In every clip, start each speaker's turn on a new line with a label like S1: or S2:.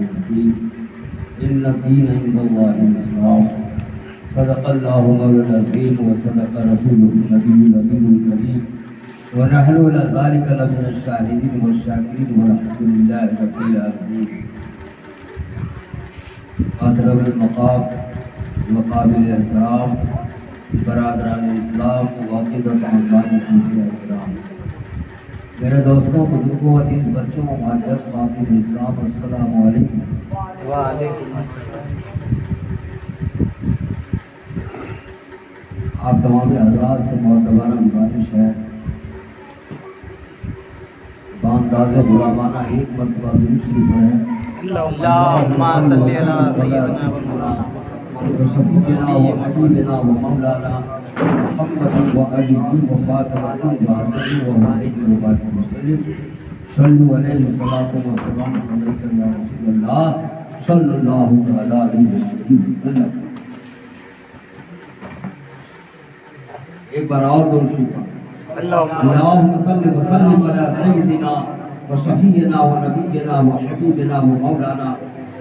S1: الحكيم إن الدين عند الله الإسلام صدق الله العظيم وصدق رسوله النبي الكريم ونحن على ذلك لمن الشاهدين والشاكرين والحمد لله رب العالمين. محترم المقام وقابل احترام برادران اسلام واقعات احترام، میرے دوستوں، بزرگوں، عزیز بچوں، معزز باقی اسلام، السلام علیکم.
S2: وعلیکم السلام.
S1: آپ تمام حضرات سے معتبرہ گزارش ہے، بانداز غلامانہ ایک مرتبہ درود شریف پڑھیں.
S2: اللہم صلی علی سیدنا و مولانا
S1: وشفیعنا و حبیبنا و مولانا محمد و علی و فاطمہ و حسن و حسین و بارک وسلم. صلوا علیہ الصلاۃ والسلام علیک یا رسول اللہ صلی اللہ علیہ وسلم. ایک بار اور درود شریف پڑھیں. اللهم صل وسلم على سيدنا وشفيعنا ونبينا وحبيبنا ومولانا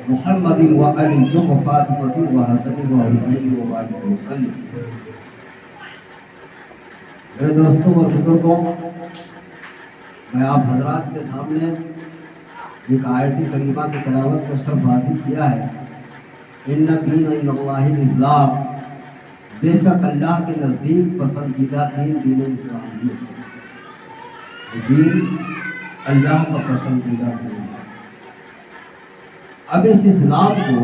S1: محمد وعلي وفاطمة وحسن وحسين وبارك وسلم. میرے دوستوں اور بزرگوں، میں آپ حضرات کے سامنے ایک آیت کریمہ کی تلاوت کا شرف حاصل کیا ہے. ان الدین عند اللہ الاسلام، بے شک اللہ کے نزدیک پسندیدہ دین دین اسلام ہے. دین اللہ کا پسندیدہ دین ہے. اب اس اسلام کو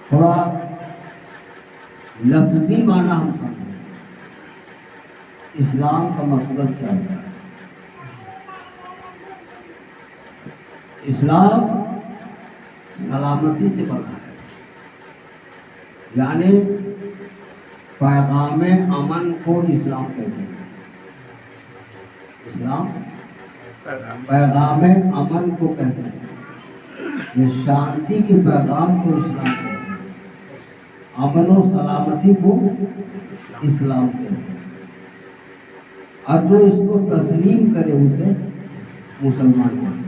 S1: تھوڑا لفظی معنی ہم سمجھیں. اسلام کا مطلب کیا ہوتا ہے؟ اسلام سلامتی سے بنا ہے، یعنی پیغام امن کو اسلام کہتے ہیں. اسلام پیغام امن کو کہتے ہیں، یہ شانتی کے پیغام کو اسلام کہتے ہیں، امن و سلامتی کو اسلام کہتے ہیں. اور جو اس کو تسلیم کرے اسے مسلمان کہتے ہیں.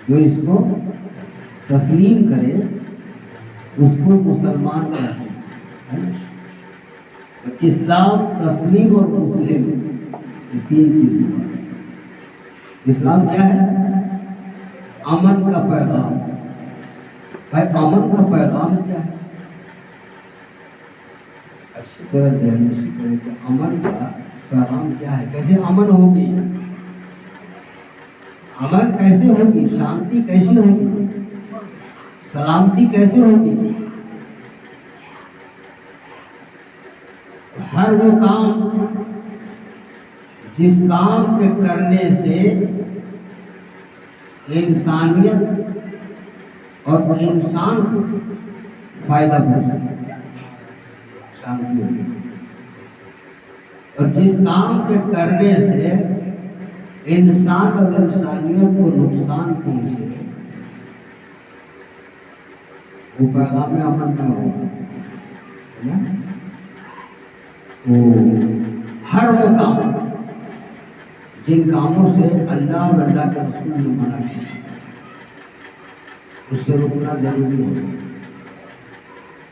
S1: جو اس کو تسلیم کرے اس کو مسلمان کہتے ہیں. اسلام، تسلیم اور مسلم، یہ تین چیزیں. اسلام کیا ہے؟ امن کا پیغام. بھائی امن کا پیغام کیا ہے؟ اچھی طرح ذہن نشین کریں کہ امن کا پیغام کیا ہے. کیسے امن ہوگی؟ امن کیسے ہوگی؟ شانتی کیسے ہوگی؟ سلامتی کیسے ہوگی؟ ہر وہ کام جس کام کے کرنے سے انسانیت اور انسان کو فائدہ پہنچے، شانتی ہوگی. اور جس کام کے کرنے سے انسان اور انسانیت کو نقصان پہنچے، وہ پیغام امن نہ ہوگا. تو ہر وہ کام جن کاموں سے اللہ اور اللہ کے رسول نے منع کیا، اس سے رکنا ضروری ہوگا.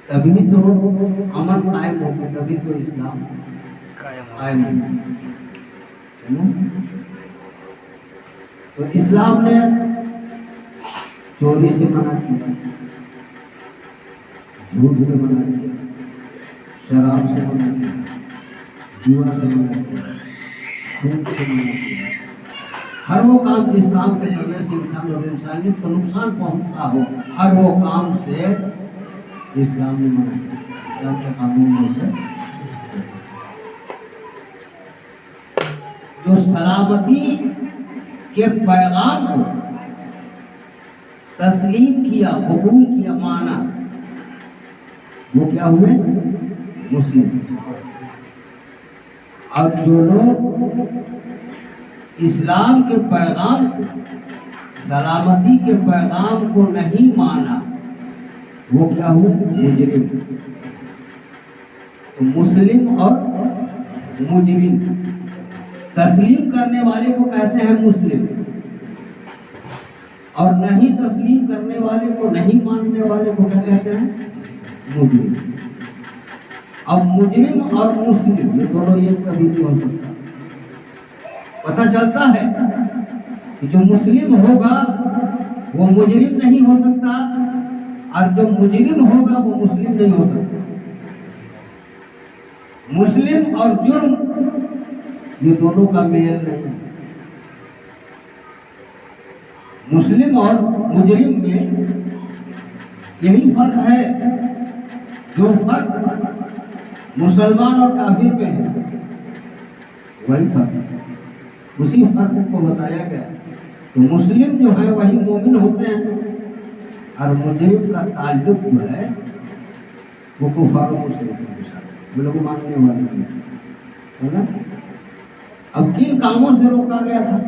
S1: تبھی تو امن قائم ہوگا، تبھی تو اسلام قائم ہوگا. تو اسلام نے چوری سے منع کیا، جھوٹ سے منع کیا، شراب سے منع کیا، جوا سے منع کیا، سود سے منع کیا. ہر وہ کام جس کام کے کرنے سے انسان اور انسانیت کو نقصان پہنچتا ہو، ہر وہ کام سے اسلام نے منع کیا. اسلام کے قانون میں سے جو سلامتی کے پیغام کو تسلیم کیا، قبول کیا، مانا، وہ کیا ہوئے؟ مسلم. اور جو لوگ اسلام کے پیغام کو، سلامتی کے پیغام کو نہیں مانا، وہ کیا ہوئے؟ مجرم. تو مسلم اور مجرم، تسلیم کرنے والے کو کہتے ہیں مسلم، اور نہیں تسلیم کرنے والے کو، نہیں ماننے والے کو کیا کہتے ہیں؟ مجرم۔ اب مجرم اور مسلم یہ دونوں ایک کبھی نہیں ہو سکتا۔ پتہ چلتا ہے کہ جو مسلم ہوگا وہ مجرم نہیں ہو سکتا، اور جو مجرم ہوگا وہ مسلم نہیں ہو سکتا۔ مسلم اور جرم یہ دونوں کا میل نہیں ہے۔ مسلم اور مجرم میں یہی فرق ہے، جو فرق مسلمان اور کافر میں ہے وہی فرق ہے، اسی فرق کو بتایا گیا۔ تو مسلم جو ہے وہی مومن ہوتے ہیں، اور مجرم کا تعلق جو ہے وہ کفار و مشرکین کے ساتھ، وہ لوگ ماننے والے نہیں ہے نا۔ اب کن کاموں سے روکا گیا تھا؟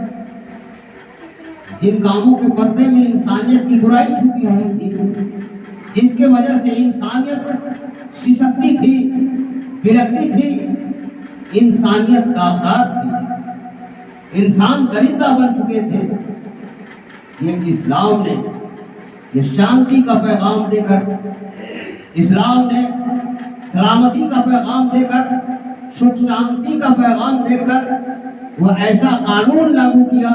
S1: جن کاموں کے پردے میں انسانیت کی برائی چھپی ہوئی تھی، جس کے وجہ سے انسانیت سسکتی تھی، بلکتی تھی، انسانیت کاغذ تھی، انسان درندہ بن چکے تھے۔ یہ اسلام نے یہ شانتی کا پیغام دے کر، اسلام نے سلامتی کا پیغام دے کر، سکھ شانتی کا پیغام دے کر وہ ایسا قانون لاگو کیا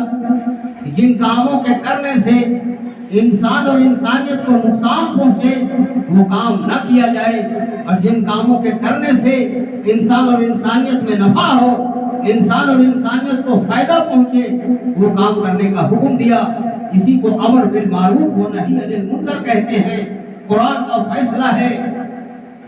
S1: کہ جن کاموں کے کرنے سے انسان اور انسانیت کو نقصان پہنچے وہ کام نہ کیا جائے، اور جن کاموں کے کرنے سے انسان اور انسانیت میں نفع ہو، انسان اور انسانیت کو فائدہ پہنچے وہ کام کرنے کا حکم دیا۔ اسی کو امر بالمعروف و نہی عن المنکر کہتے ہیں۔ قرآن کا فیصلہ ہے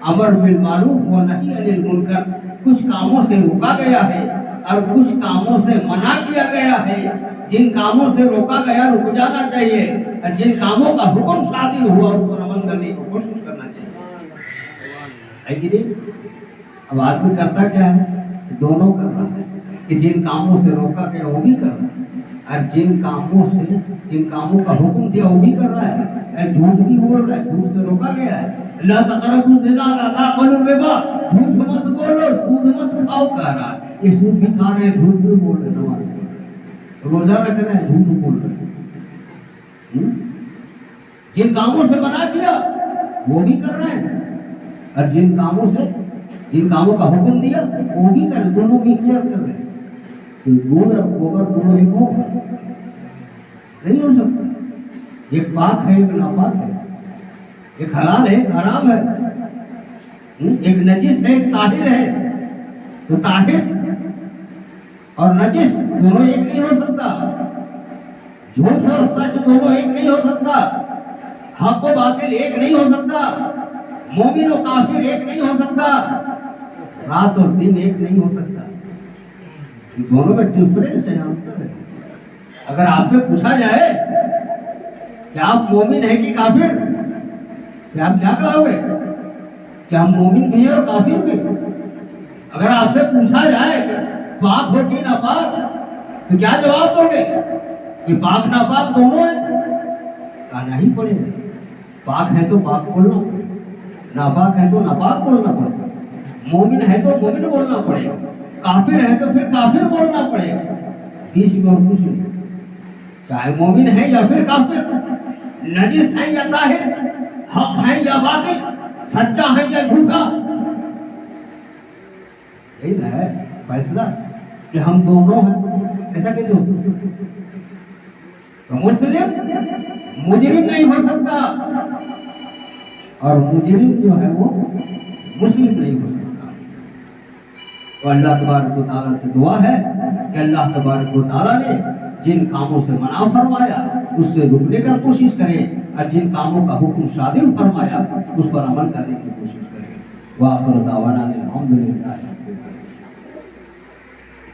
S1: امر بالمعروف و نہی عن المنکر، کچھ کاموں سے روکا گیا ہے اور کچھ کاموں سے منع کیا گیا ہے۔ جن کاموں سے روکا گیا رک جانا چاہیے، اور جن کاموں کا حکم صادر ہوا اس پر عمل کرنے کی کوشش کرنا چاہیے، ہے کہ نہیں؟ اب آدمی کرتا کیا ہے؟ دونوں کر رہا ہے، کہ جن کاموں سے روکا گیا وہ بھی کر رہا ہے، اور جن کاموں کا حکم دیا وہ بھی کر رہا ہے۔ جھوٹ بھی بول رہا ہے، جھوٹ سے روکا گیا ہے، لا تقربوا الزنا لا تاكلوا الربا، جھوٹ مت بولو، سود مت کھاؤ کہہ رہا ہے۔ یہ سود بھی کھا رہے ہیں، جھوٹ بھی بول رہے ہیں، روزہ رکھ رہے ہیں، جھوٹ بول رہے ہیں۔ جن کاموں سے منع کیا وہ بھی کر رہے ہیں، اور جن کاموں کا حکم دیا وہ بھی کر رہے ہیں، دونوں مکسچر کر رہے ہیں۔ کہ گڑ اور گوبر دونوں ایک ہوگا نہیں ہو سکتا، ایک پاک ہے ایک ناپاک ہے، ایک حلال ہے ایک حرام ہے، ایک نجس ہے ایک طاہر ہے۔ تو طاہر اور نجس دونوں ایک نہیں ہو سکتا، جھوٹ اور سچ دونوں ایک نہیں ہو سکتا، حق و باطل ایک نہیں ہو سکتا، مومن و کافر ایک نہیں ہو سکتا، رات اور دن ایک نہیں ہو سکتا۔ یہ دونوں میں ڈفرینس ہے، انتر ہے۔ اگر آپ سے پوچھا جائے کہ آپ مومن ہیں کہ کافر، کہ آپ کیا کہو گے؟ کہ ہم مومن بھی ہیں اور کافر بھی۔ اگر آپ سے پوچھا جائے کہ پاک ہو کہ ناپاک، تو کیا جواب دو گے؟ کہ پاک ناپاک دونوں ہیں؟ کہنا ہی پڑے گا، پاک ہے تو پاک بولنا پڑے گا، ناپاک ہے تو ناپاک بولنا پڑے گا، مومن ہے تو مومن بولنا پڑے گا، کافر ہے تو پھر کافر بولنا پڑے گا، بیچ میں اور کچھ نہیں۔ چاہے مومن ہے یا پھر کافر، نجس ہے یا طاہر، حق ہے یا باطل، سچا ہے یا جھوٹا، یہی نہ ہے فیصلہ کہ ہم دونوں ہیں۔ ایسا کیسے ہو سکتا؟ تو مسلم مجرم نہیں ہو سکتا، اور مجرم جو ہے وہ مسلم نہیں ہو سکتا۔ تو اللہ تبارک و تعالیٰ سے دعا ہے کہ اللہ تبارک و تعالیٰ نے جن کاموں سے منع فرمایا اس سے رکنے کا کوشش کرے، اور جن کاموں کا حکم صادر فرمایا اس پر عمل کرنے کی کوشش کرے۔ وآخر دعوانا الحمدللہ۔